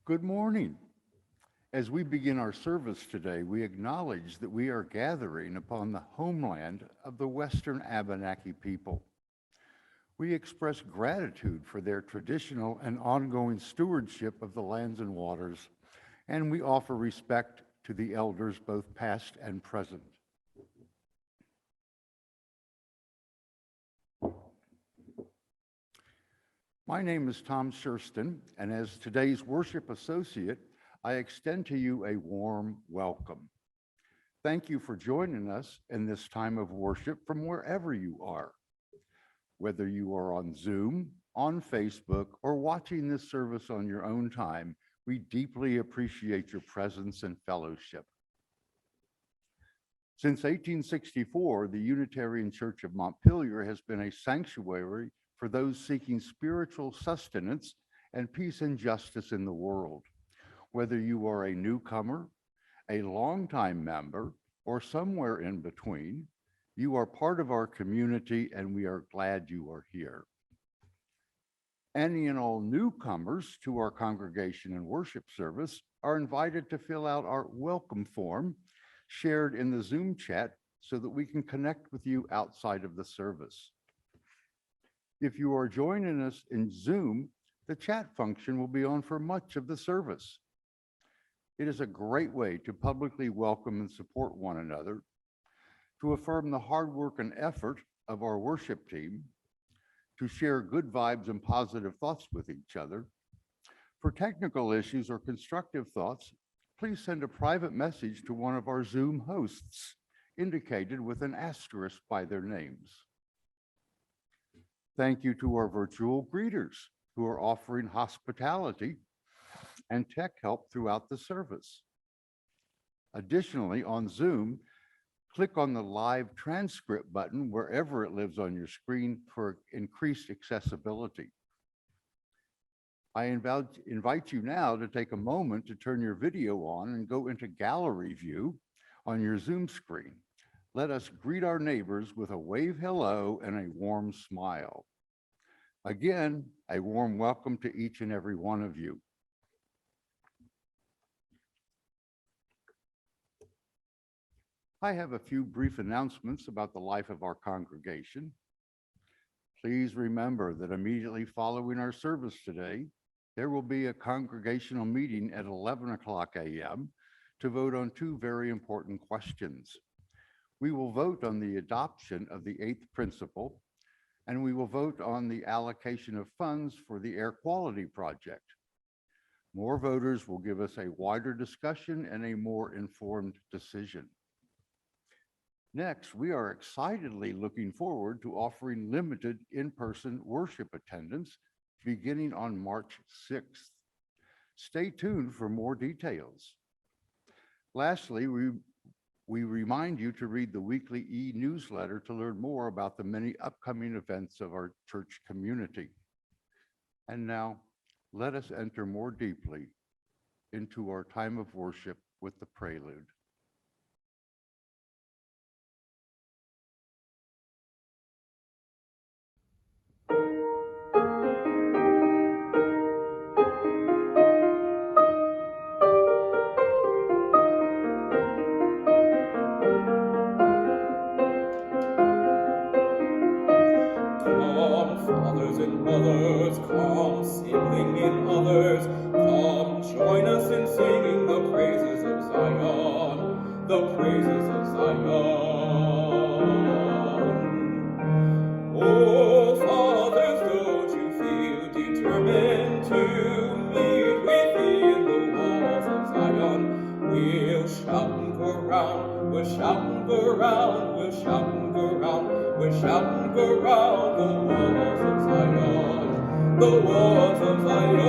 Good morning. As we begin our service today, we acknowledge that we are gathering upon the homeland of the Western Abenaki people. We express gratitude for their traditional and ongoing stewardship of the lands and waters, and we offer respect to the elders both past and present. My name is Tom Shurston, and as today's worship associate, I extend to you a warm welcome. Thank you for joining us in this time of worship from wherever you are. Whether you are on Zoom, on Facebook, or watching this service on your own time, we deeply appreciate your presence and fellowship. Since 1864, the Unitarian Church of Montpelier has been a sanctuary for those seeking spiritual sustenance and peace and justice in the world. Whether you are a newcomer, a longtime member, or somewhere in between, you are part of our community and we are glad you are here. Any and all newcomers to our congregation and worship service are invited to fill out our welcome form shared in the Zoom chat so that we can connect with you outside of the service. If you are joining us in Zoom, the chat function will be on for much of the service. It is a great way to publicly welcome and support one another, to affirm the hard work and effort of our worship team, to share good vibes and positive thoughts with each other. For technical issues or constructive thoughts, please send a private message to one of our Zoom hosts, indicated with an asterisk by their names. Thank you to our virtual greeters who are offering hospitality and tech help throughout the service. Additionally, on Zoom, click on the live transcript button wherever it lives on your screen for increased accessibility. I invite you now to take a moment to turn your video on and go into gallery view on your Zoom screen. Let us greet our neighbors with a wave hello and a warm smile. Again, a warm welcome to each and every one of you. I have a few brief announcements about the life of our congregation. Please remember that immediately following our service today, there will be a congregational meeting at 11 o'clock a.m. to vote on two very important questions. We will vote on the adoption of the 8th principle, and we will vote on the allocation of funds for the air quality project. More voters will give us a wider discussion and a more informed decision. Next, we are excitedly looking forward to offering limited in-person worship attendance beginning on March 6th. Stay tuned for more details. Lastly, we remind you to read the weekly e-newsletter to learn more about the many upcoming events of our church community. And now, let us enter more deeply into our time of worship with the prelude. And mothers, come, sibling in others, come, join us in singing the praises of Zion, the praises of Zion. Oh, fathers, don't you feel determined to meet with thee in the walls of Zion? We'll shout and go round, we'll shout and go round, we'll shout and go round, we'll shout and go round the walls of Zion, the walls of Zion.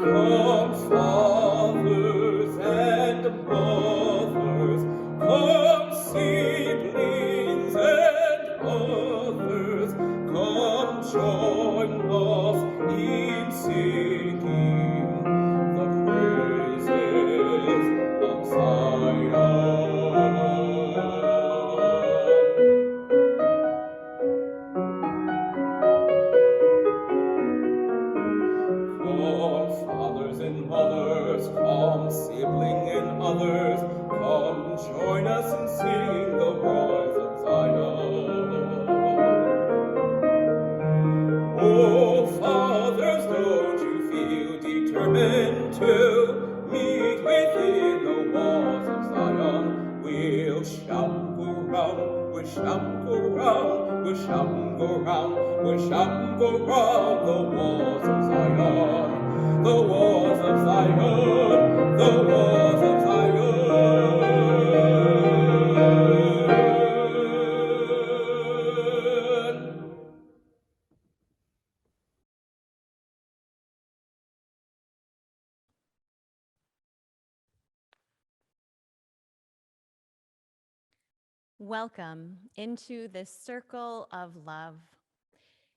Come, fathers and mothers, come, siblings and others, come, join us in singing the praises of Zion. shouting go round, we're shouting go round, we're shouting go round the walls of Zion, the walls of Zion, the walls of Zion. Welcome into this circle of love,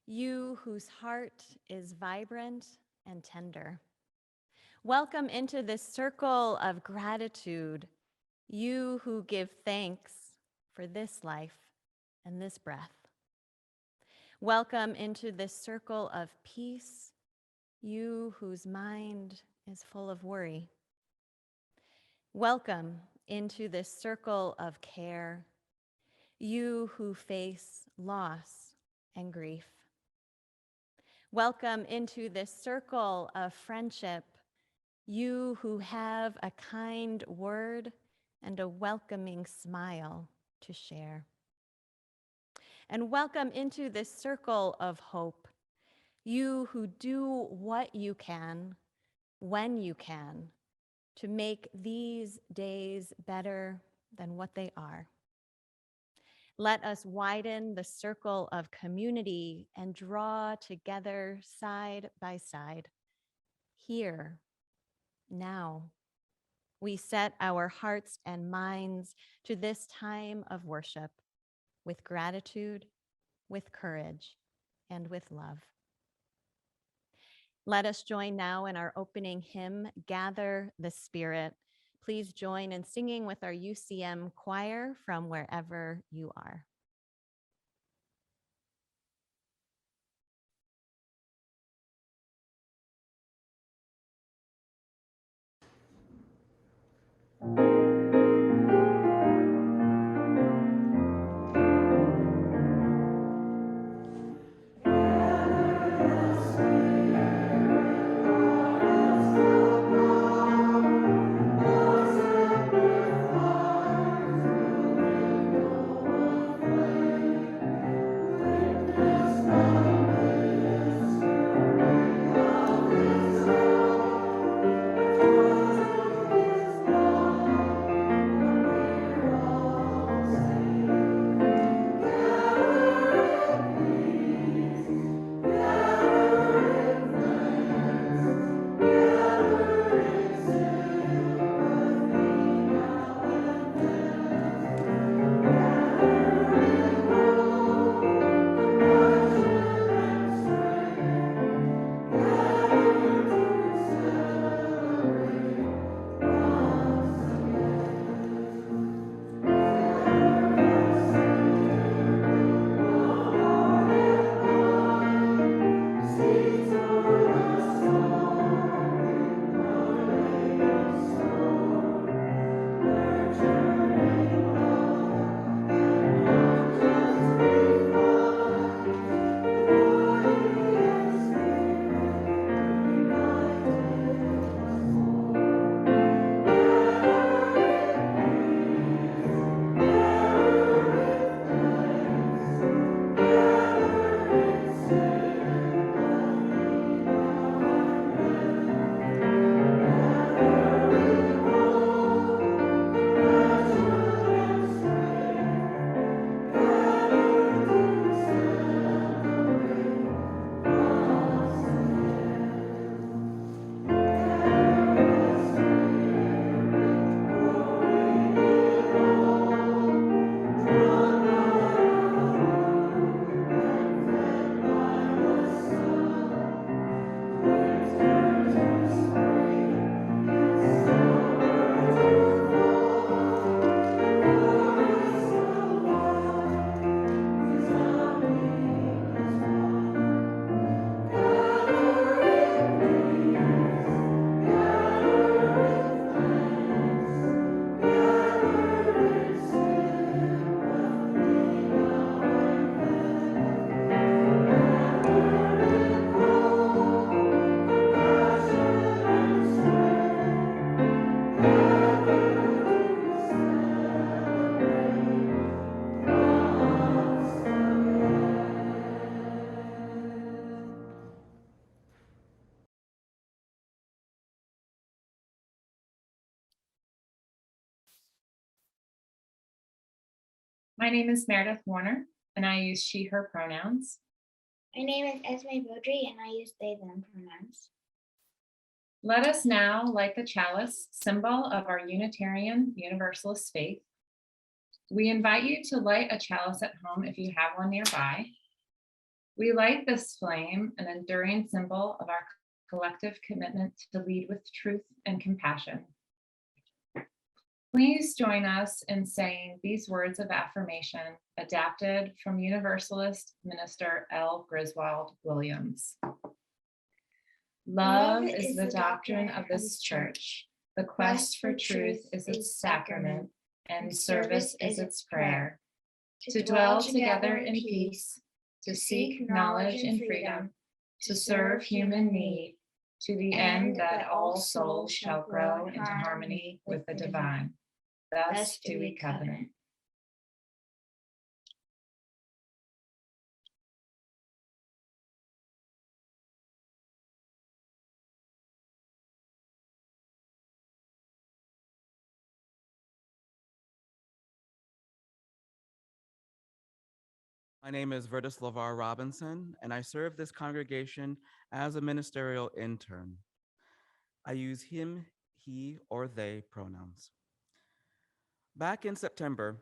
you whose heart is vibrant and tender. Welcome into this circle of gratitude, you who give thanks for this life and this breath. Welcome into this circle of peace, you whose mind is full of worry. Welcome into this circle of care, you who face loss and grief. Welcome into this circle of friendship, you who have a kind word and a welcoming smile to share. And welcome into this circle of hope, you who do what you can, when you can, to make these days better than what they are. Let us widen the circle of community and draw together side by side. Here, now, we set our hearts and minds to this time of worship with gratitude, with courage, and with love. Let us join now in our opening hymn, Gather the Spirit. Please join in singing with our UCM choir from wherever you are. My name is Meredith Warner, and I use she, her pronouns. My name is Esme Beaudry, and I use they, them pronouns. Let us now light the chalice, symbol of our Unitarian Universalist faith. We invite you to light a chalice at home if you have one nearby. We light this flame, an enduring symbol of our collective commitment to lead with truth and compassion. Please join us in saying these words of affirmation adapted from Universalist minister L. Griswold Williams. Love is the doctrine of this church. The quest for truth is its sacrament, and service is its prayer. To dwell together in peace, to seek knowledge and freedom, to serve human need, to the end that all souls shall grow into harmony with the divine. Thus do we covenant. My name is Vertus LeVar Robinson, and I serve this congregation as a ministerial intern. I use him, he, or they pronouns. Back in September,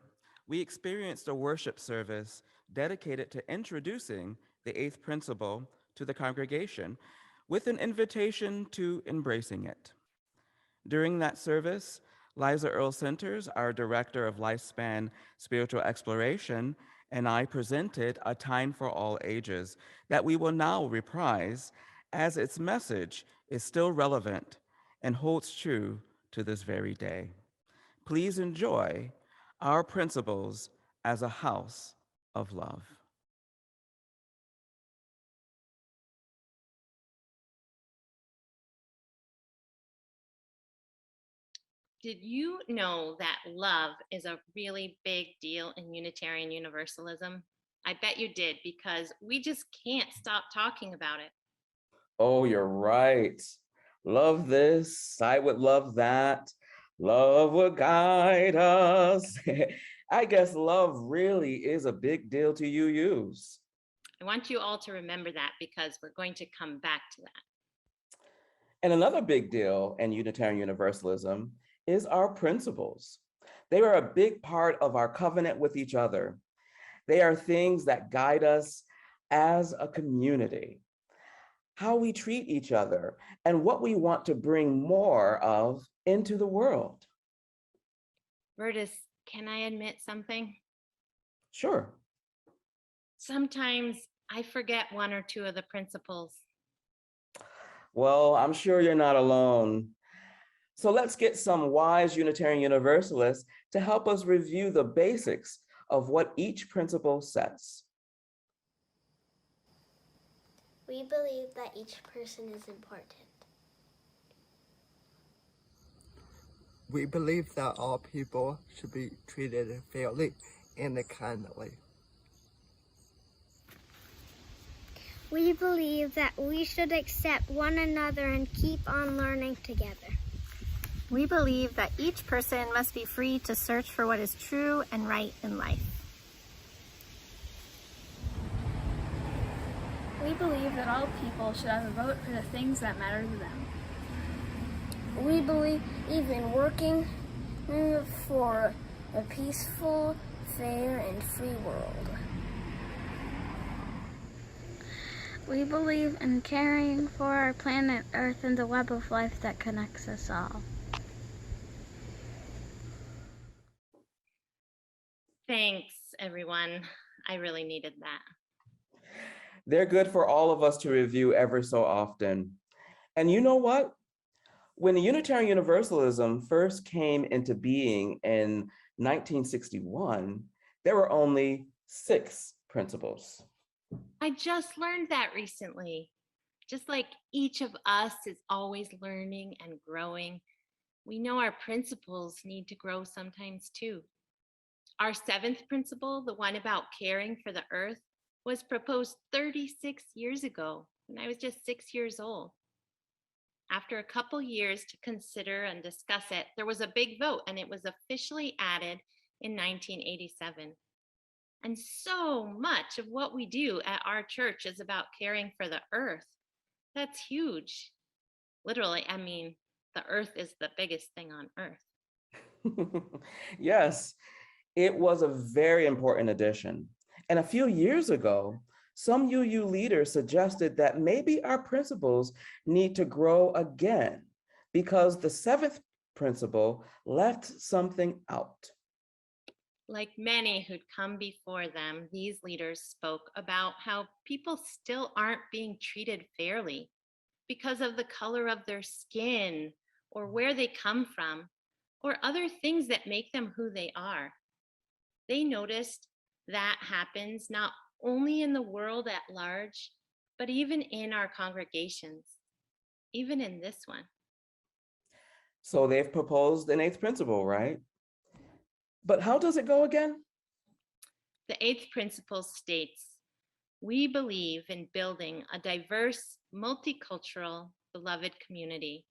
we experienced a worship service dedicated to introducing the eighth principle to the congregation with an invitation to embracing it. During that service, Liza Earl Centers, our Director of Lifespan Spiritual Exploration, and I presented A Time for All Ages that we will now reprise as its message is still relevant and holds true to this very day. Please enjoy our principles as a house of love. Did you know that love is a really big deal in Unitarian Universalism? I bet you did, because we just can't stop talking about it. Oh, you're right. Love this, I would love that. Love would guide us. I guess love really is a big deal to use. I want you all to remember that, because we're going to come back to that. And another big deal in Unitarian Universalism is our principles. They are a big part of our covenant with each other. They are things that guide us as a community, how we treat each other, and what we want to bring more of into the world. Vertus, can I admit something? Sure. Sometimes I forget one or two of the principles. Well, I'm sure you're not alone. So let's get some wise Unitarian Universalists to help us review the basics of what each principle says. We believe that each person is important. We believe that all people should be treated fairly and kindly. We believe that we should accept one another and keep on learning together. We believe that each person must be free to search for what is true and right in life. We believe that all people should have a vote for the things that matter to them. We believe in working for a peaceful, fair, and free world. We believe in caring for our planet Earth and the web of life that connects us all. Thanks, everyone. I really needed that. They're good for all of us to review ever so often. And you know what? When the Unitarian Universalism first came into being in 1961, there were only 6 principles. I just learned that recently. Just like each of us is always learning and growing, we know our principles need to grow sometimes too. Our 7th principle, the one about caring for the earth, was proposed 36 years ago when I was just 6 years old. After a couple years to consider and discuss it, there was a big vote and it was officially added in 1987. And so much of what we do at our church is about caring for the earth. That's huge. Literally, I mean, the earth is the biggest thing on earth. Yes, it was a very important addition. And a few years ago, some UU leaders suggested that maybe our principles need to grow again because the seventh principle left something out. Like many who'd come before them, these leaders spoke about how people still aren't being treated fairly because of the color of their skin or where they come from or other things that make them who they are. They noticed that happens not only in the world at large, but even in our congregations, even in this one. So they've proposed an eighth principle, right? But how does it go again? The eighth principle states, we believe in building a diverse, multicultural, beloved community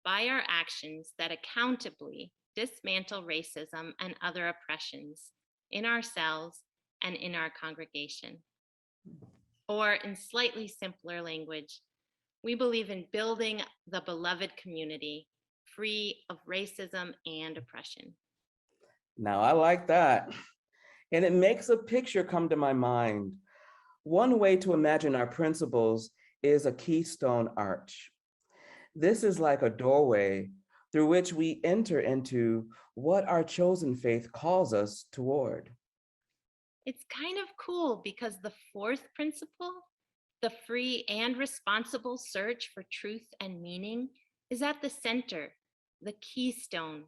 by our actions that accountably dismantle racism and other oppressions in ourselves and in our congregation. Or in slightly simpler language, we believe in building the beloved community free of racism and oppression. Now, I like that. And it makes a picture come to my mind. One way to imagine our principles is a keystone arch. This is like a doorway through which we enter into what our chosen faith calls us toward. It's kind of cool because the fourth principle, the free and responsible search for truth and meaning, is at the center, the keystone,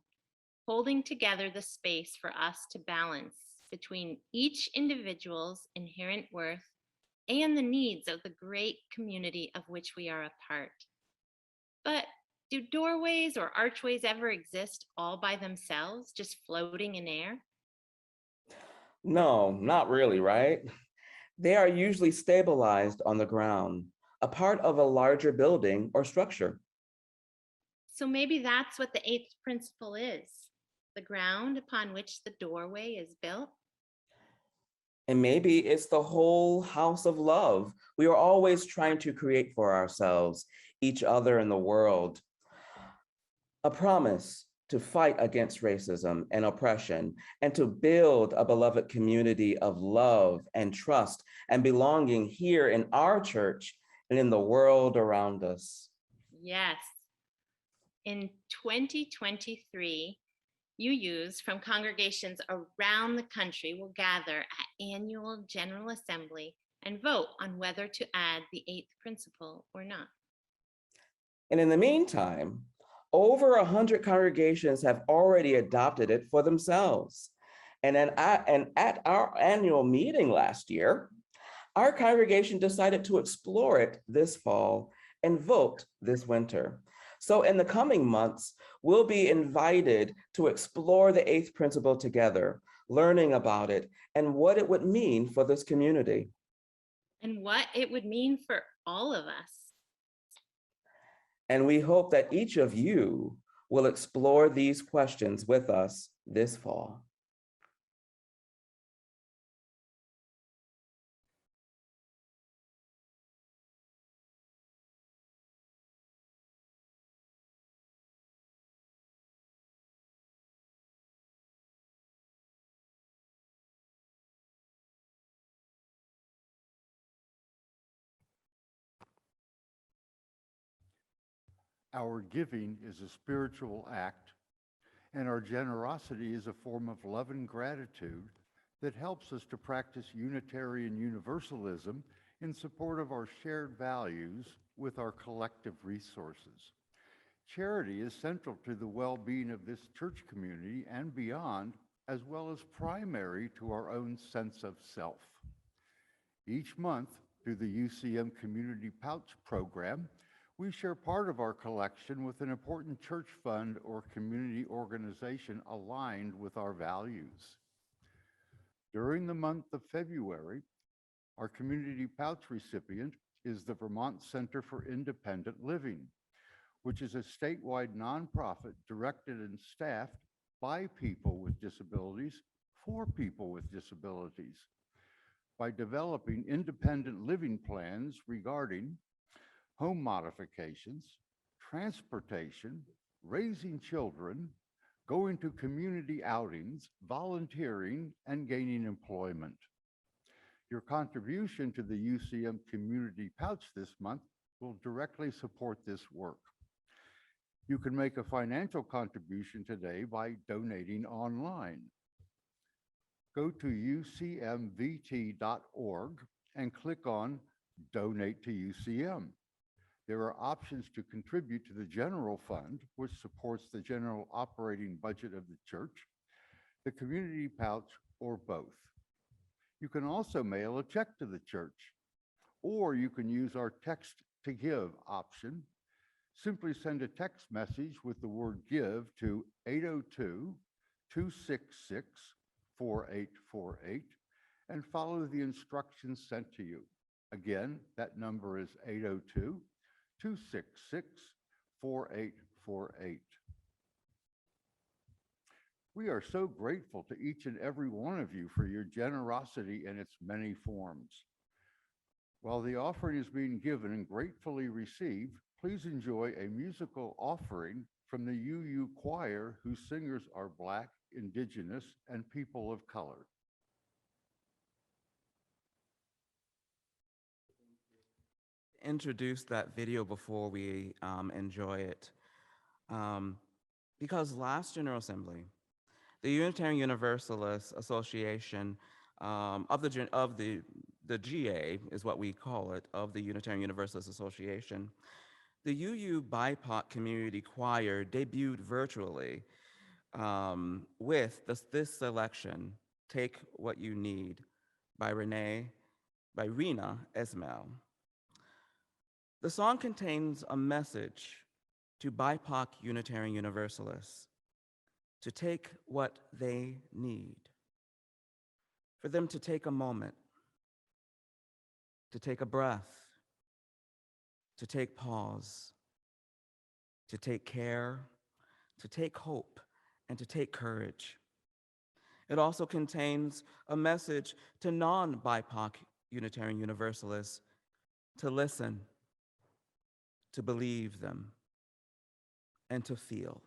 holding together the space for us to balance between each individual's inherent worth and the needs of the great community of which we are a part. But do doorways or archways ever exist all by themselves, just floating in air? No, not really, right? They are usually stabilized on the ground, a part of a larger building or structure. So maybe that's what the eighth principle is, the ground upon which the doorway is built. And maybe it's the whole house of love we are always trying to create for ourselves, each other, and the world. A promise to fight against racism and oppression and to build a beloved community of love and trust and belonging here in our church and in the world around us. Yes. In 2023, UUs from congregations around the country will gather at annual General Assembly and vote on whether to add the eighth principle or not. And in the meantime, over 100 congregations have already adopted it for themselves. And at our annual meeting last year, our congregation decided to explore it this fall and vote this winter. So in the coming months, we'll be invited to explore the eighth principle together, learning about it and what it would mean for this community. And what it would mean for all of us. And we hope that each of you will explore these questions with us this fall. Our giving is a spiritual act, and our generosity is a form of love and gratitude that helps us to practice Unitarian Universalism in support of our shared values with our collective resources. Charity is central to the well-being of this church community and beyond, as well as primary to our own sense of self. Each month, through the UCM Community Pouch program, we share part of our collection with an important church fund or community organization aligned with our values. During the month of February, our Community Pouch recipient is the Vermont Center for Independent Living, which is a statewide nonprofit directed and staffed by people with disabilities for people with disabilities. by developing independent living plans regarding home modifications, transportation, raising children, going to community outings, volunteering, and gaining employment. Your contribution to the UCM Community Pouch this month will directly support this work. You can make a financial contribution today by donating online. Go to ucmvt.org and click on Donate to UCM. There are options to contribute to the general fund, which supports the general operating budget of the church, the community pouch, or both. You can also mail a check to the church, or you can use our text to give option. Simply send a text message with the word give to 802-266-4848 and follow the instructions sent to you. Again, that number is 802-266-4848. We are so grateful to each and every one of you for your generosity in its many forms. While the offering is being given and gratefully received, please enjoy a musical offering from the UU Choir, whose singers are Black, Indigenous, and people of color. Introduce that video before we enjoy it. Because last General Assembly, the Unitarian Universalist Association of the GA is what we call it, of the Unitarian Universalist Association, the UU BIPOC Community Choir debuted virtually with this selection, Take What You Need, by Rena Esmail. The song contains a message to BIPOC Unitarian Universalists to take what they need, for them to take a moment, to take a breath, to take pause, to take care, to take hope, and to take courage. It also contains a message to non-BIPOC Unitarian Universalists to listen, to believe them, and to feel.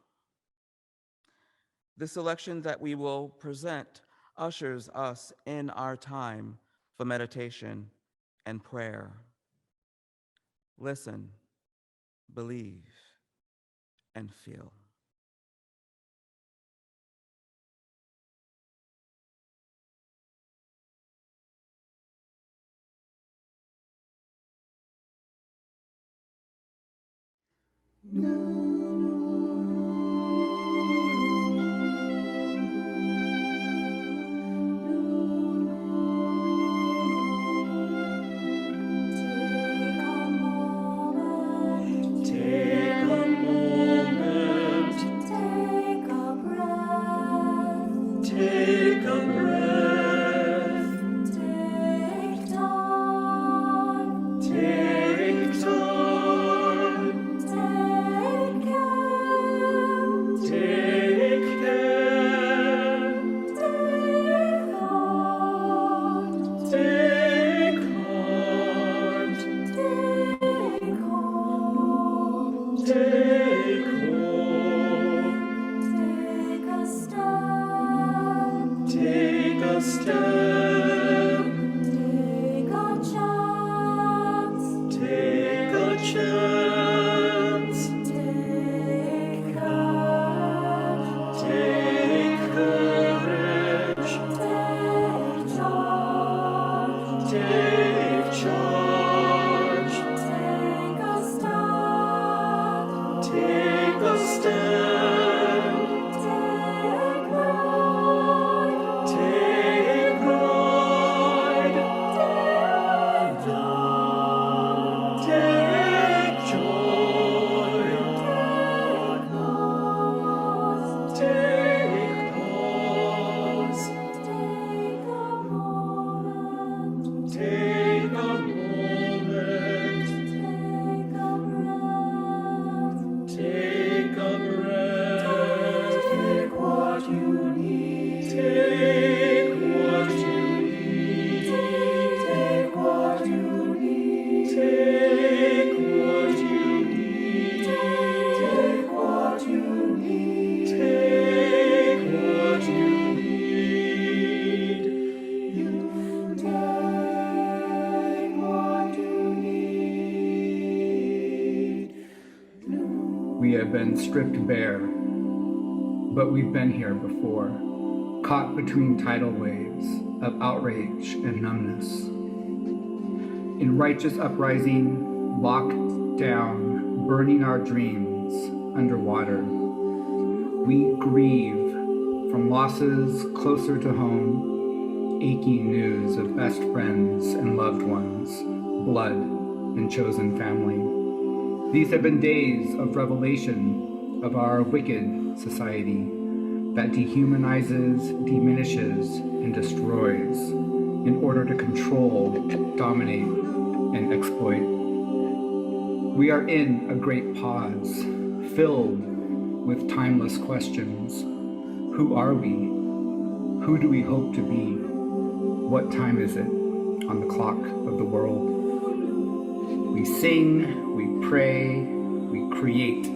The selection that we will present ushers us in our time for meditation and prayer. Listen, believe, and feel. Take care. we have been stripped bare, but we've been here before, caught between tidal waves of outrage and numbness. In righteous uprising, locked down, burning our dreams underwater, we grieve from losses closer to home, aching news of best friends and loved ones, blood and chosen family. These have been days of revelation of our wicked society that dehumanizes, diminishes, and destroys in order to control, dominate, and exploit. We are in a great pause, filled with timeless questions. Who are we? Who do we hope to be? What time is it on the clock of the world? We sing, we pray, we create,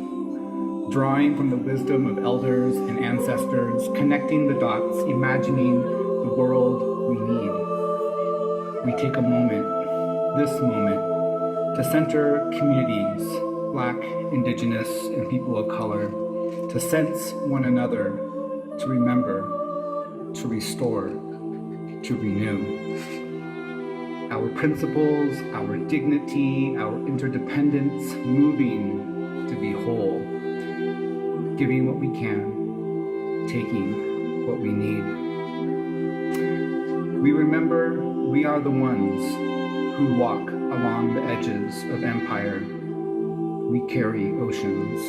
drawing from the wisdom of elders and ancestors, connecting the dots, imagining the world we need. We take a moment, this moment, to center communities, Black, Indigenous, and people of color, to sense one another, to remember, to restore, to renew. Our principles, our dignity, our interdependence, moving to be whole, giving what we can, taking what we need. We remember we are the ones who walk along the edges of empire. We carry oceans,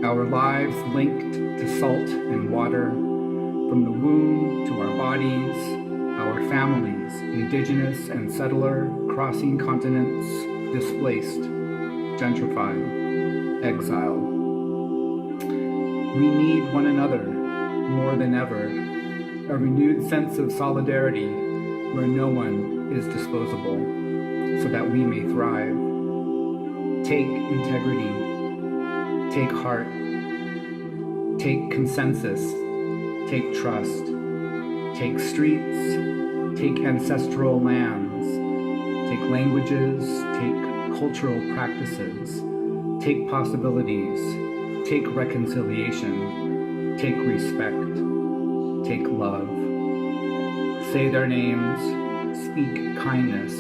our lives linked to salt and water, from the womb to our bodies, our families, indigenous and settler, crossing continents, displaced, gentrified, exiled. We need one another more than ever, a renewed sense of solidarity where no one is disposable, so that we may thrive. Take integrity, take heart, take consensus, take trust, take streets, take ancestral lands, take languages, take cultural practices, take possibilities, take reconciliation, take respect, take love. Say their names, speak kindness,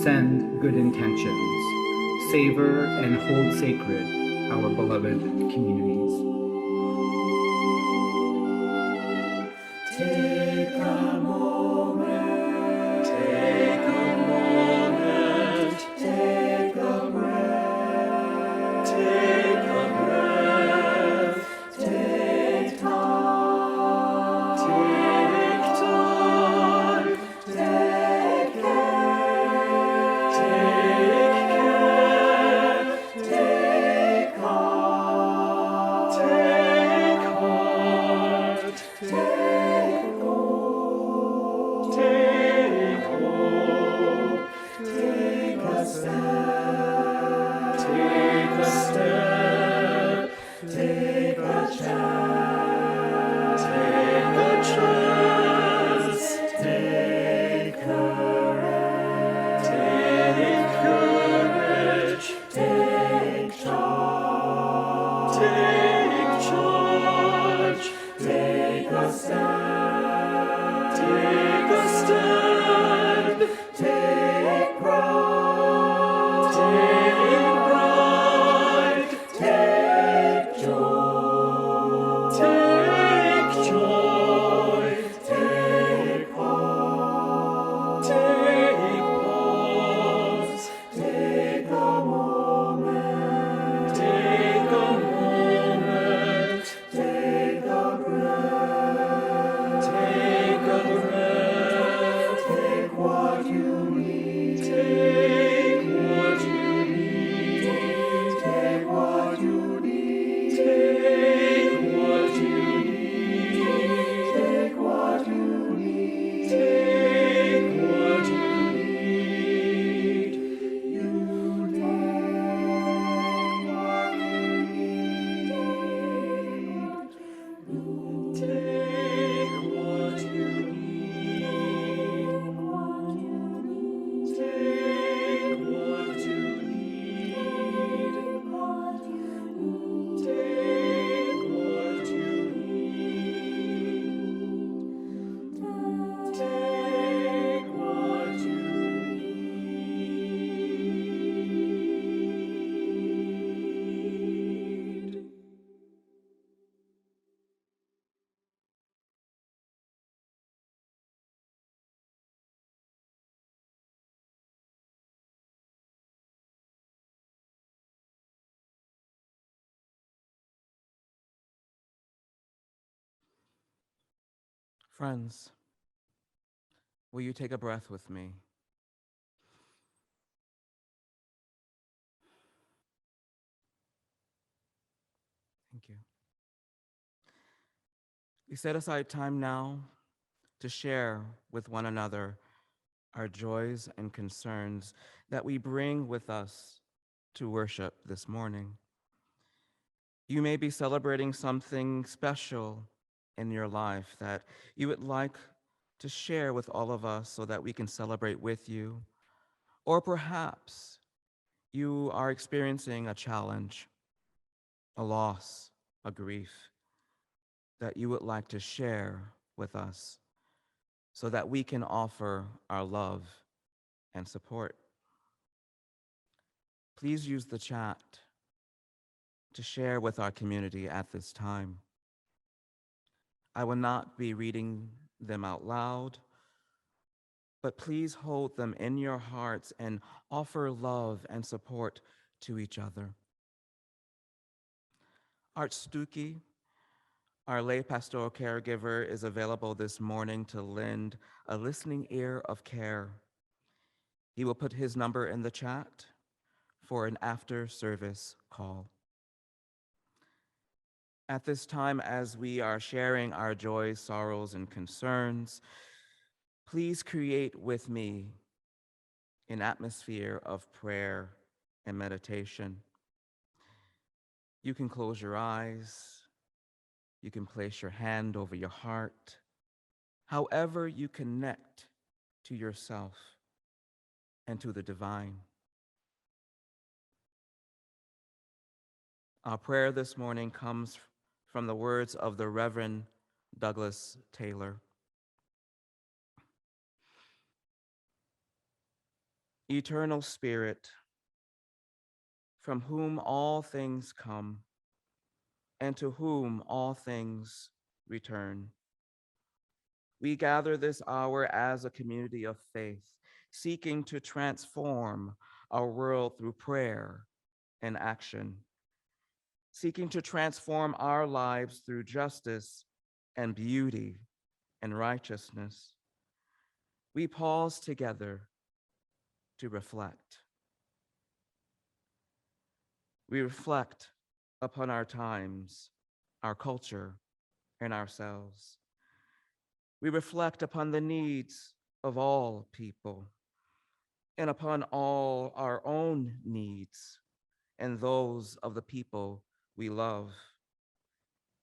send good intentions, savor and hold sacred our beloved communities. Take a moment, take a moment, take a breath, take a breath, take time, take time, take care, take heart, take heart, take hope, take a step, take a step, take a chance, take a chance, take courage, take charge, take a stand, take a stand, take pride, take joy, Friends, will you take a breath with me? Thank you. We set aside time now to share with one another our joys and concerns that we bring with us to worship this morning. You may be celebrating something special in your life that you would like to share with all of us so that we can celebrate with you. Or perhaps you are experiencing a challenge, a loss, a grief that you would like to share with us so that we can offer our love and support. Please use the chat to share with our community at this time. I will not be reading them out loud, but please hold them in your hearts and offer love and support to each other. Art Stuckey, our lay pastoral caregiver, is available this morning to lend a listening ear of care. He will put his number in the chat for an after-service call. At this time, as we are sharing our joys, sorrows, and concerns, please create with me an atmosphere of prayer and meditation. You can close your eyes. You can place your hand over your heart. However you connect to yourself and to the divine. Our prayer this morning comes from the words of the Reverend Douglas Taylor. Eternal Spirit, from whom all things come, and to whom all things return. We gather this hour as a community of faith, seeking to transform our world through prayer and action, seeking to transform our lives through justice and beauty and righteousness. We pause together to reflect. We reflect upon our times, our culture, and ourselves. We reflect upon the needs of all people and upon all our own needs and those of the people we love.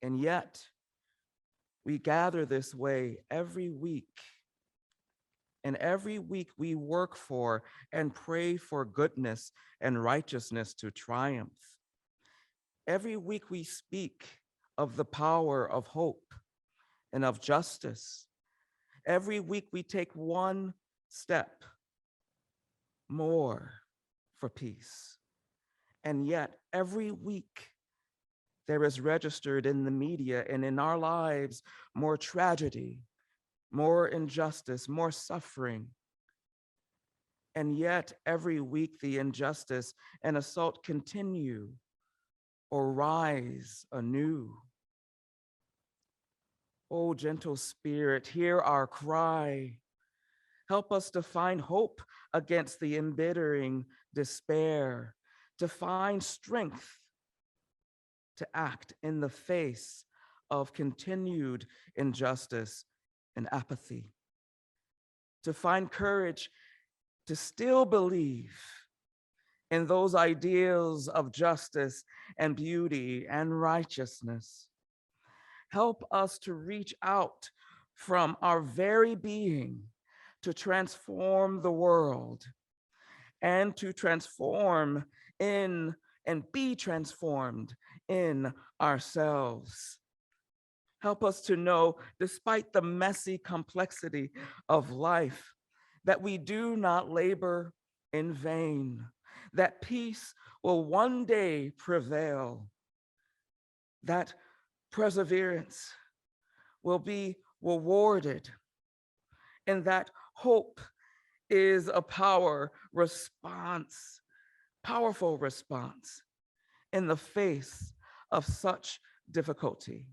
And yet, we gather this way every week. And every week we work for and pray for goodness and righteousness to triumph. Every week we speak of the power of hope and of justice. Every week we take one step more for peace. And yet every week there is registered in the media and in our lives more tragedy, more injustice, more suffering. And yet every week the injustice and assault continue or rise anew. Oh, gentle Spirit, hear our cry. Help us to find hope against the embittering despair, to find strength to act in the face of continued injustice and apathy, to find courage to still believe in those ideals of justice and beauty and righteousness. Help us to reach out from our very being to transform the world and to transform in and be transformed in ourselves. Help us to know, despite the messy complexity of life, that we do not labor in vain, that peace will one day prevail, that perseverance will be rewarded, and that hope is a powerful response in the face of such difficulty.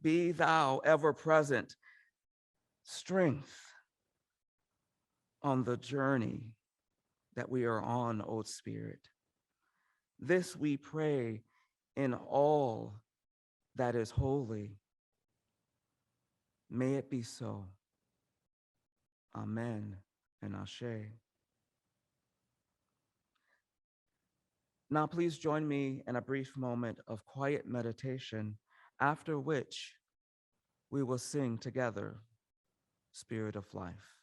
Be thou ever present strength on the journey that we are on, O Spirit. This we pray in all that is holy. May it be so. Amen and Ashe. Now please join me in a brief moment of quiet meditation, after which we will sing together, Spirit of Life.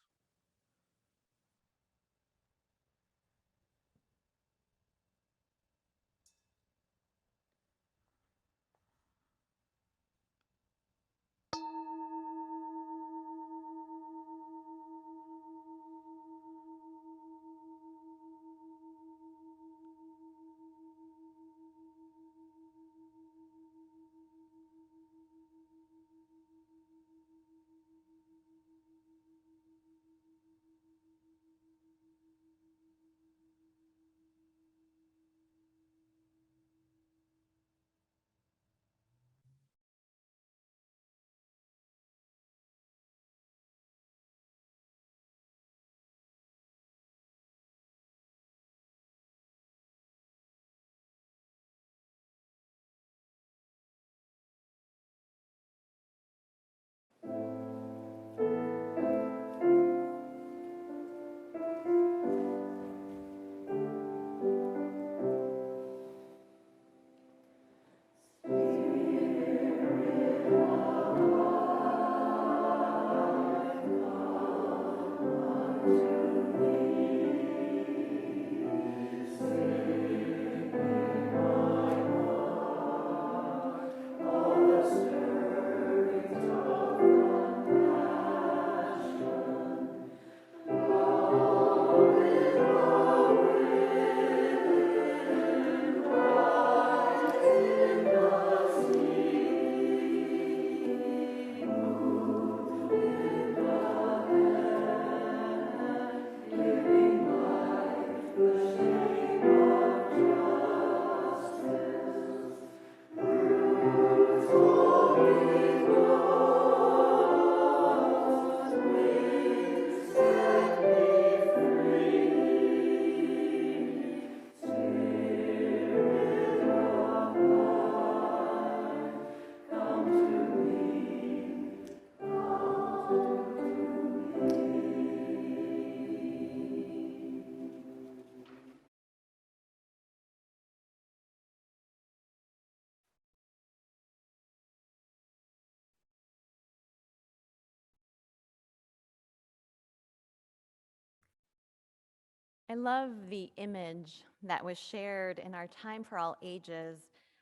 I love the image that was shared in our Time for All Ages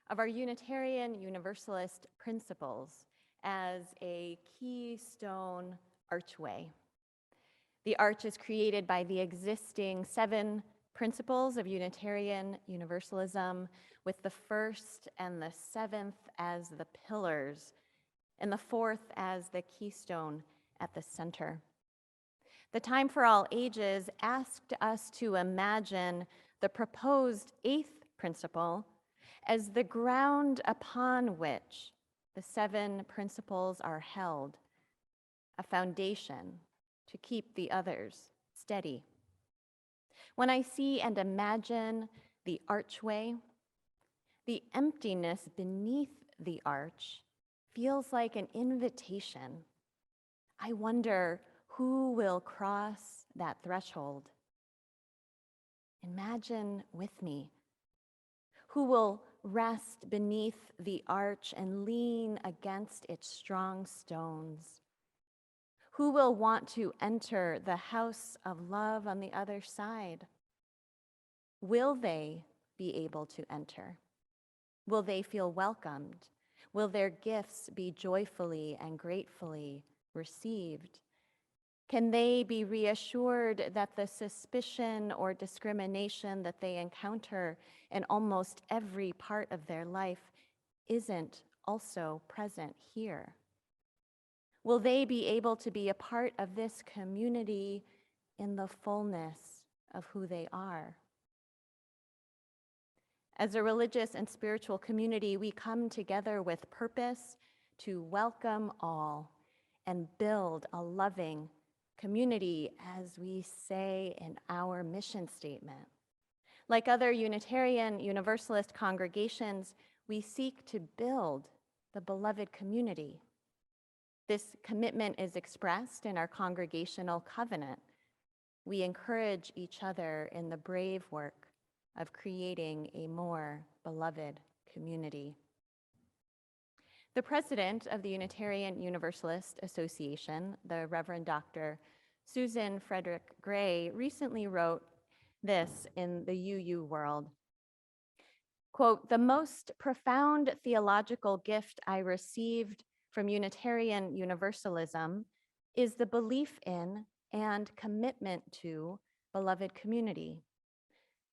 of our Unitarian Universalist principles as a keystone archway. The arch is created by the existing 7 principles of Unitarian Universalism, with the first and the 7th as the pillars, and the 4th as the keystone at the center. The Time for All Ages asked us to imagine the proposed 8th principle as the ground upon which the 7 principles are held, a foundation to keep the others steady. When I see and imagine the archway, the emptiness beneath the arch feels like an invitation. I wonder who will cross that threshold. Imagine with me. Who will rest beneath the arch and lean against its strong stones? Who will want to enter the house of love on the other side? Will they be able to enter? Will they feel welcomed? Will their gifts be joyfully and gratefully received? Can they be reassured that the suspicion or discrimination that they encounter in almost every part of their life isn't also present here? Will they be able to be a part of this community in the fullness of who they are? As a religious and spiritual community, we come together with purpose to welcome all and build a loving community, as we say in our mission statement. Like other Unitarian Universalist congregations, we seek to build the beloved community. This commitment is expressed in our congregational covenant. We encourage each other in the brave work of creating a more beloved community. The president of the Unitarian Universalist Association, the Reverend Dr. Susan Frederick Gray, recently wrote this in the UU World. Quote, "The most profound theological gift I received from Unitarian Universalism is the belief in and commitment to beloved community.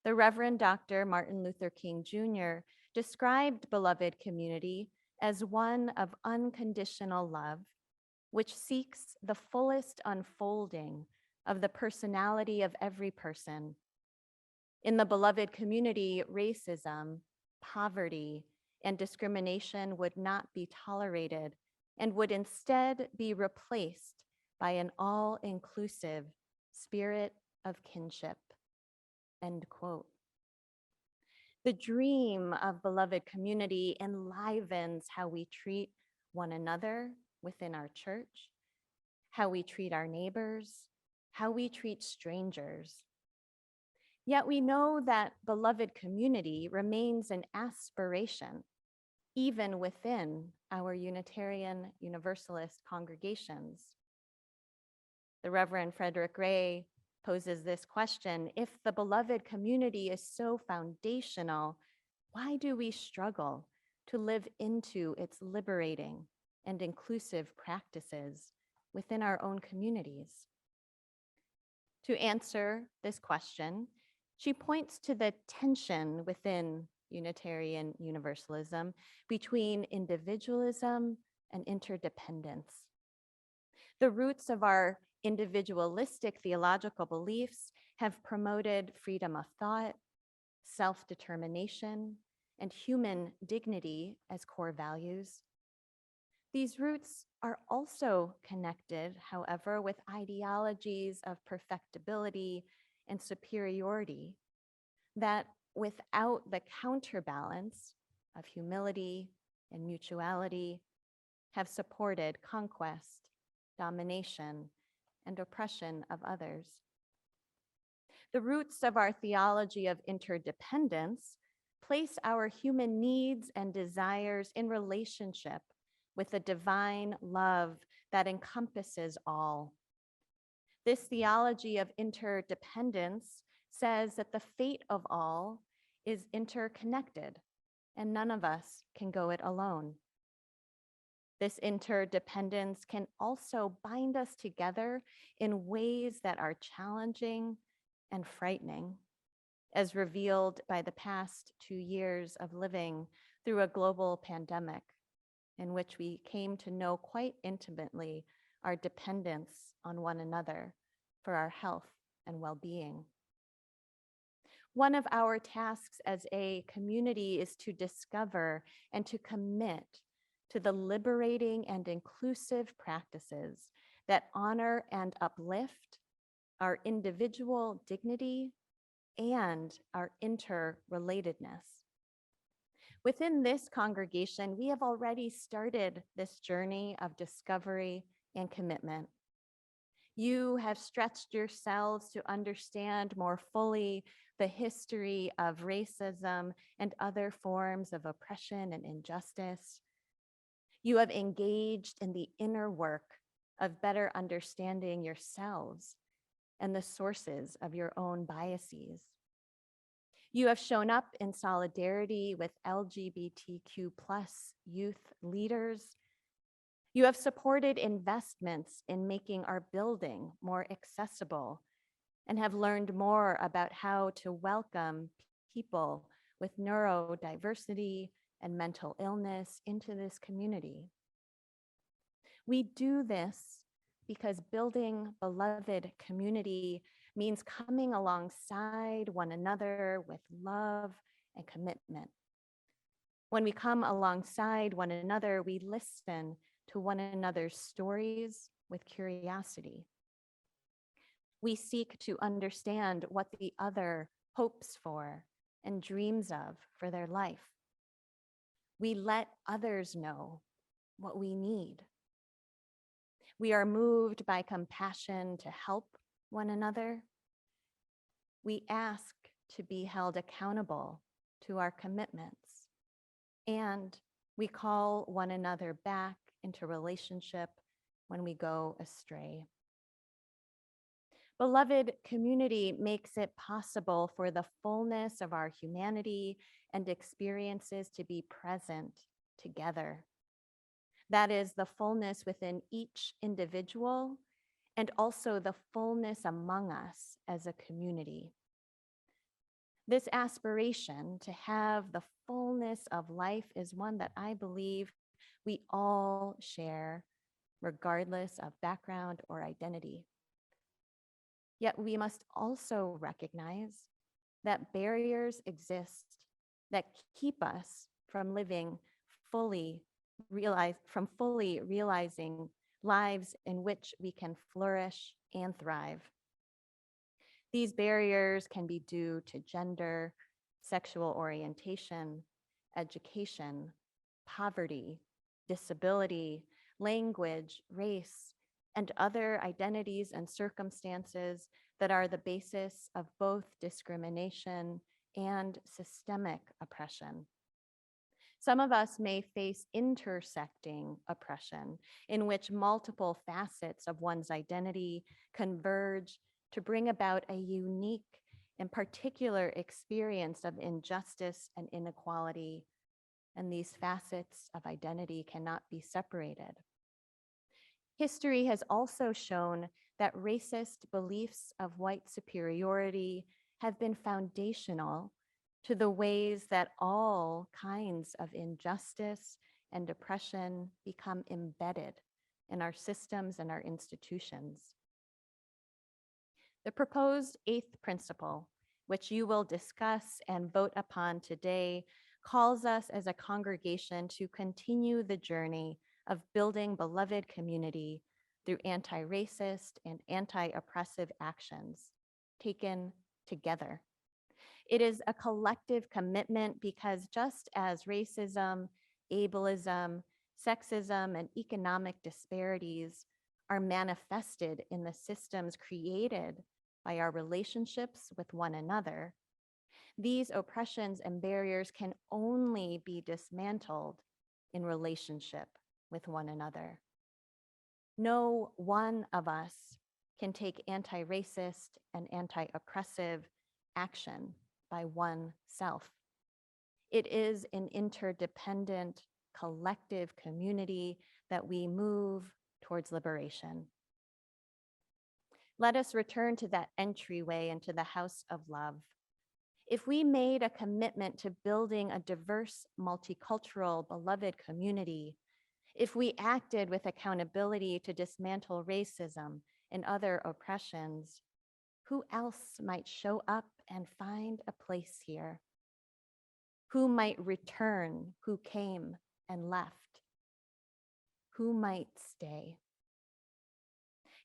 The Reverend Dr. Martin Luther King Jr. described beloved community as one of unconditional love, which seeks the fullest unfolding of the personality of every person. In the beloved community, racism, poverty, and discrimination would not be tolerated and would instead be replaced by an all-inclusive spirit of kinship." End quote. The dream of beloved community enlivens how we treat one another within our church, how we treat our neighbors, how we treat strangers. Yet we know that beloved community remains an aspiration, even within our Unitarian Universalist congregations. The Reverend Frederick Gray poses this question: if the beloved community is so foundational, why do we struggle to live into its liberating and inclusive practices within our own communities? To answer this question, she points to the tension within Unitarian Universalism between individualism and interdependence. The roots of our individualistic theological beliefs have promoted freedom of thought, self-determination, and human dignity as core values. These roots are also connected, however, with ideologies of perfectibility and superiority that, without the counterbalance of humility and mutuality, have supported conquest, domination, and oppression of others. The roots of our theology of interdependence place our human needs and desires in relationship with the divine love that encompasses all. This theology of interdependence says that the fate of all is interconnected, and none of us can go it alone. This interdependence can also bind us together in ways that are challenging and frightening, as revealed by the past 2 years of living through a global pandemic, in which we came to know quite intimately our dependence on one another for our health and well-being. One of our tasks as a community is to discover and to commit to the liberating and inclusive practices that honor and uplift our individual dignity and our interrelatedness. Within this congregation, we have already started this journey of discovery and commitment. You have stretched yourselves to understand more fully the history of racism and other forms of oppression and injustice. You have engaged in the inner work of better understanding yourselves and the sources of your own biases. You have shown up in solidarity with LGBTQ+ youth leaders. You have supported investments in making our building more accessible and have learned more about how to welcome people with neurodiversity and mental illness into this community. We do this because building beloved community means coming alongside one another with love and commitment. When we come alongside one another, we listen to one another's stories with curiosity. We seek to understand what the other hopes for and dreams of for their life. We let others know what we need. We are moved by compassion to help one another. We ask to be held accountable to our commitments, and we call one another back into relationship when we go astray. Beloved community makes it possible for the fullness of our humanity and experiences to be present together. That is the fullness within each individual and also the fullness among us as a community. This aspiration to have the fullness of life is one that I believe we all share, regardless of background or identity. Yet we must also recognize that barriers exist that keep us from living fully realizing lives in which we can flourish and thrive. These barriers can be due to gender, sexual orientation, education, poverty, disability, language, race, and other identities and circumstances that are the basis of both discrimination and systemic oppression. Some of us may face intersecting oppression, in which multiple facets of one's identity converge to bring about a unique and particular experience of injustice and inequality, and these facets of identity cannot be separated. History has also shown that racist beliefs of white superiority have been foundational to the ways that all kinds of injustice and oppression become embedded in our systems and our institutions. The proposed eighth principle, which you will discuss and vote upon today, calls us as a congregation to continue the journey of building beloved community through anti-racist and anti-oppressive actions taken together. It is a collective commitment because just as racism, ableism, sexism, and economic disparities are manifested in the systems created by our relationships with one another, these oppressions and barriers can only be dismantled in relationship with one another. No one of us can take anti-racist and anti-oppressive action by oneself. It is an interdependent, collective community that we move towards liberation. Let us return to that entryway into the house of love. If we made a commitment to building a diverse, multicultural, beloved community, if we acted with accountability to dismantle racism and other oppressions, who else might show up and find a place here? Who might return who came and left? Who might stay?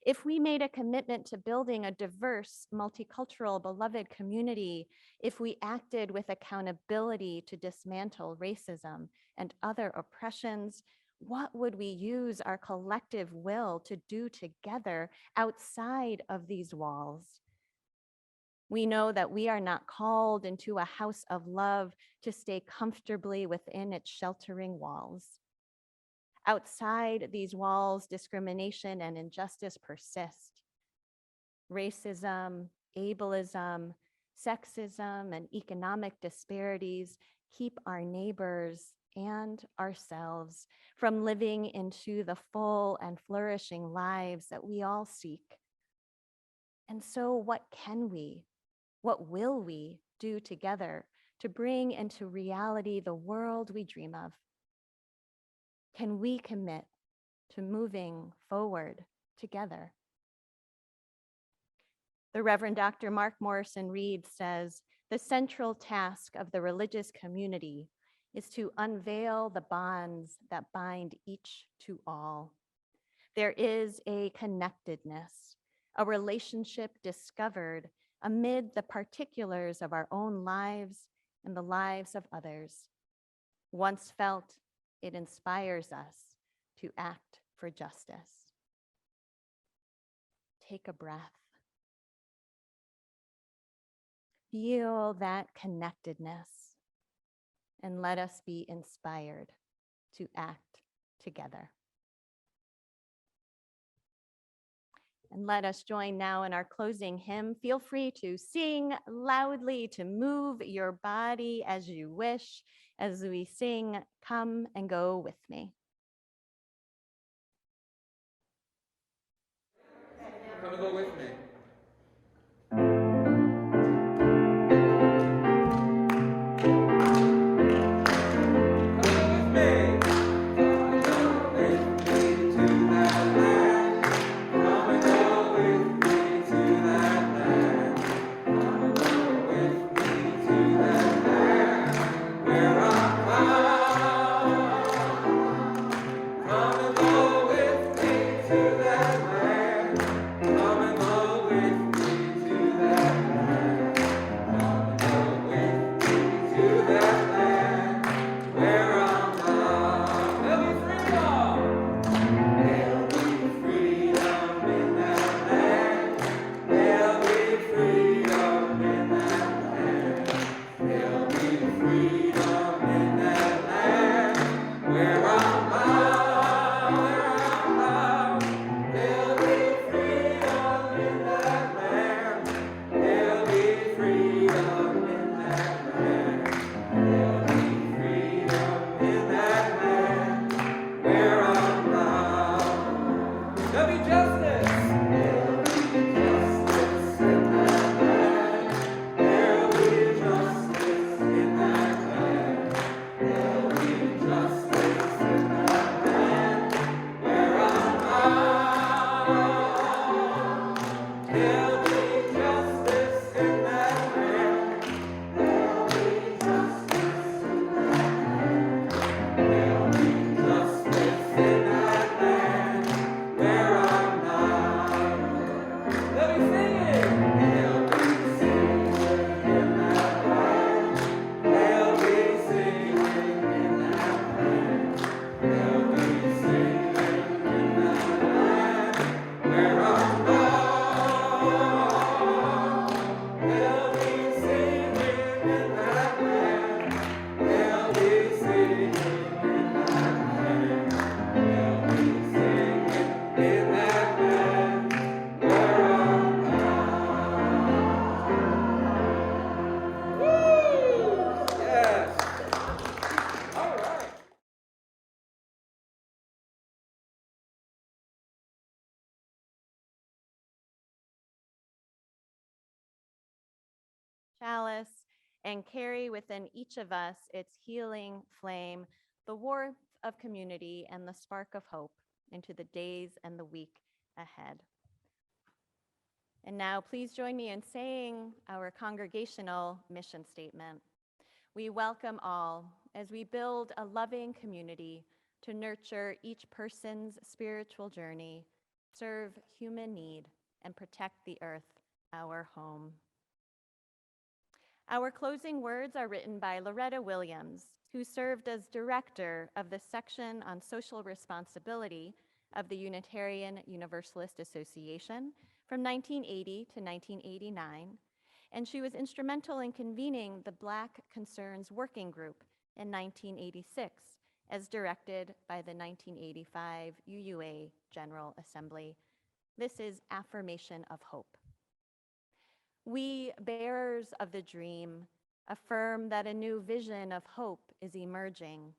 If we made a commitment to building a diverse, multicultural, beloved community, if we acted with accountability to dismantle racism and other oppressions, what would we use our collective will to do together outside of these walls? We know that we are not called into a house of love to stay comfortably within its sheltering walls. Outside these walls, discrimination and injustice persist. Racism, ableism, sexism, and economic disparities keep our neighbors and ourselves from living into the full and flourishing lives that we all seek. And so what will we do together to bring into reality the world we dream of? Can we commit to moving forward together? The Reverend Dr. Mark Morrison Reed says, the central task of the religious community is to unveil the bonds that bind each to all. There is a connectedness, a relationship discovered amid the particulars of our own lives and the lives of others. Once felt, it inspires us to act for justice. Take a breath. Feel that connectedness, and let us be inspired to act together. And let us join now in our closing hymn. Feel free to sing loudly, to move your body as you wish, as we sing, "Come and Go With Me." Come and go with me. Chalice, and carry within each of us its healing flame, the warmth of community and the spark of hope into the days and the week ahead. And now please join me in saying our congregational mission statement. We welcome all as we build a loving community to nurture each person's spiritual journey, serve human need, and protect the earth, our home. Our closing words are written by Loretta Williams, who served as director of the section on social responsibility of the Unitarian Universalist Association from 1980 to 1989, and she was instrumental in convening the Black Concerns Working Group in 1986, as directed by the 1985 UUA General Assembly. This is Affirmation of Hope. We, bearers of the dream, affirm that a new vision of hope is emerging.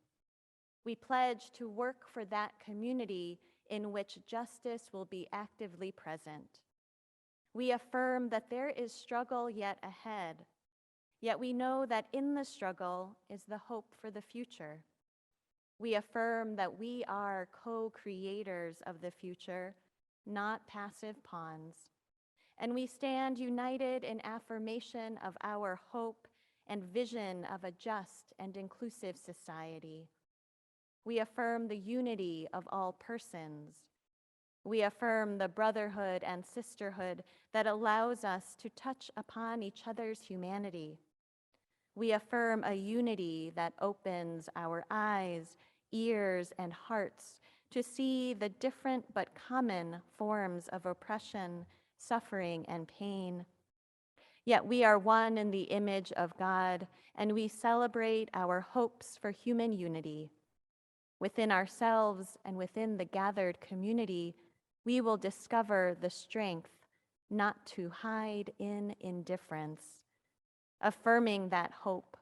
We pledge to work for that community in which justice will be actively present. We affirm that there is struggle yet ahead, yet we know that in the struggle is the hope for the future. We affirm that we are co-creators of the future, not passive pawns. And we stand united in affirmation of our hope and vision of a just and inclusive society. We affirm the unity of all persons. We affirm the brotherhood and sisterhood that allows us to touch upon each other's humanity. We affirm a unity that opens our eyes, ears, and hearts to see the different but common forms of oppression, suffering, and pain. Yet we are one in the image of God, and we celebrate our hopes for human unity. Within ourselves and within the gathered community, we will discover the strength not to hide in indifference. Affirming that hope,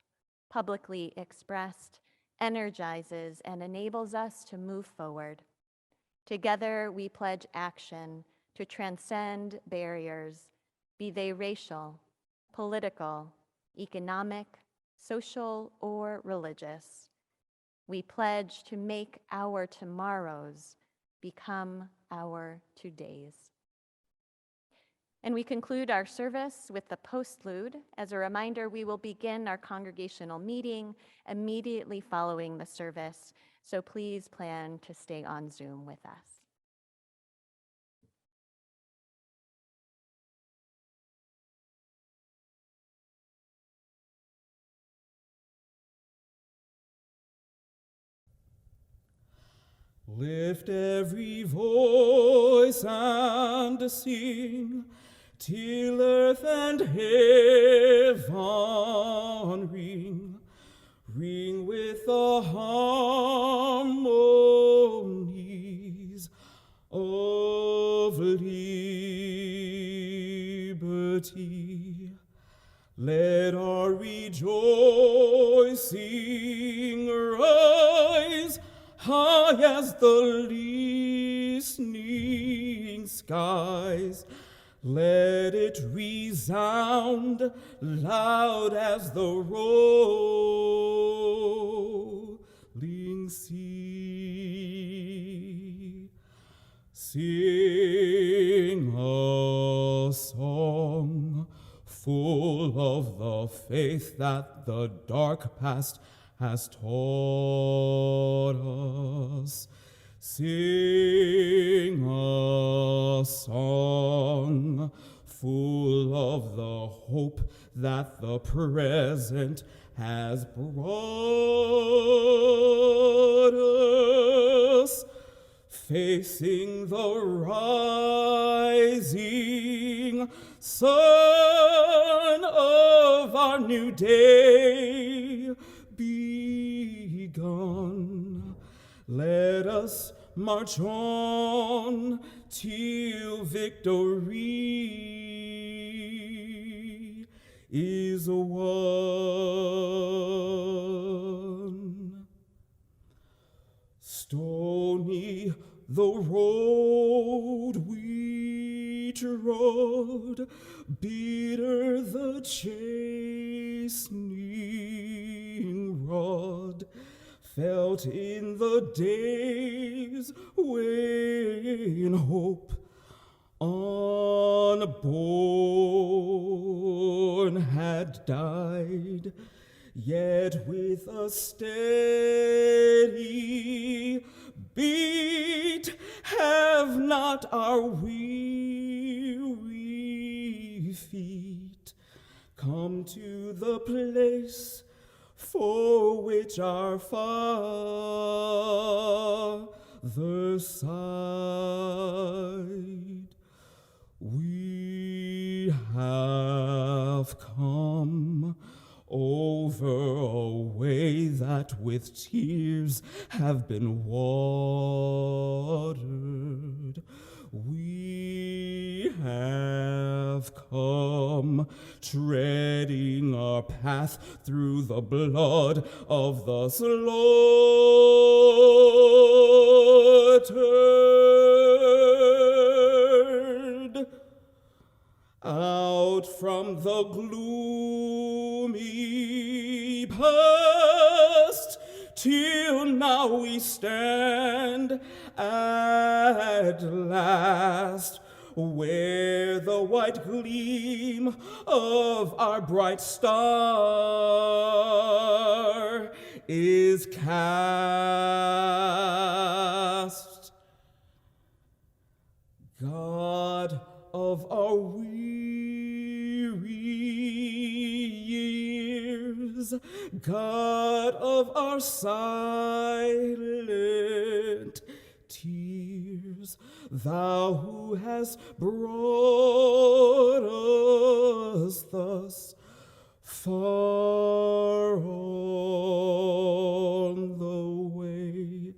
publicly expressed, energizes and enables us to move forward. Together, we pledge action to transcend barriers, be they racial, political, economic, social, or religious. We pledge to make our tomorrows become our todays. And we conclude our service with the postlude. As a reminder, we will begin our congregational meeting immediately following the service, so please plan to stay on Zoom with us. Lift every voice and sing, till earth and heaven ring, ring with the harmonies of liberty. Let our rejoicing rise high as the listening skies. Let it resound loud as the rolling sea. Sing a song full of the faith that the dark past has taught us. Sing a song full of the hope that the present has brought us. Facing the rising sun of our new day begun, let us march on till victory is won. Stony the road we trod, bitter the chastening rod, felt in the days when hope unborn had died, yet with a steady beat have not our weary feet come to the place for which our Father sighed. We have come over a way that with tears have been watered. We have come treading our path through the blood of the slaughtered. Out from the gloomy past, till now we stand at last, where the white gleam of our bright star is cast. God of our weary years, God of our silent tears, thou who hast brought us thus far on the way,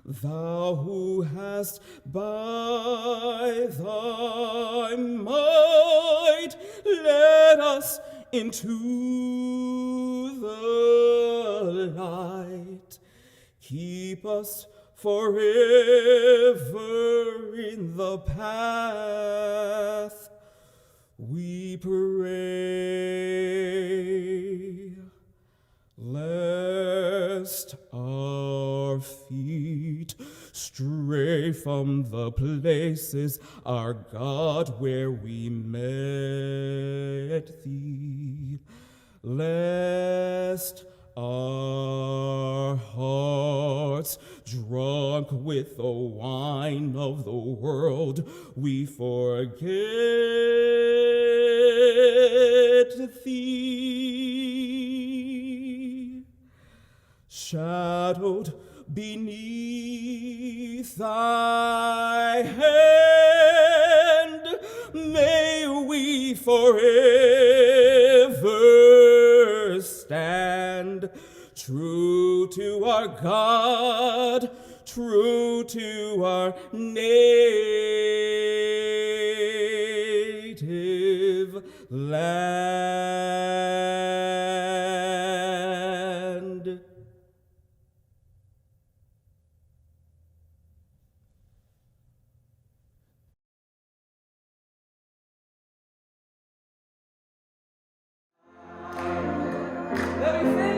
thou who hast by thy might led us into the light, keep us forever in the path we pray, lest our feet stray from the places, our God, where we met thee, lest our hearts, drunk with the wine of the world, we forget thee. Shadowed beneath thy hand, may we forever stand, true to our God, true to our native land. Let me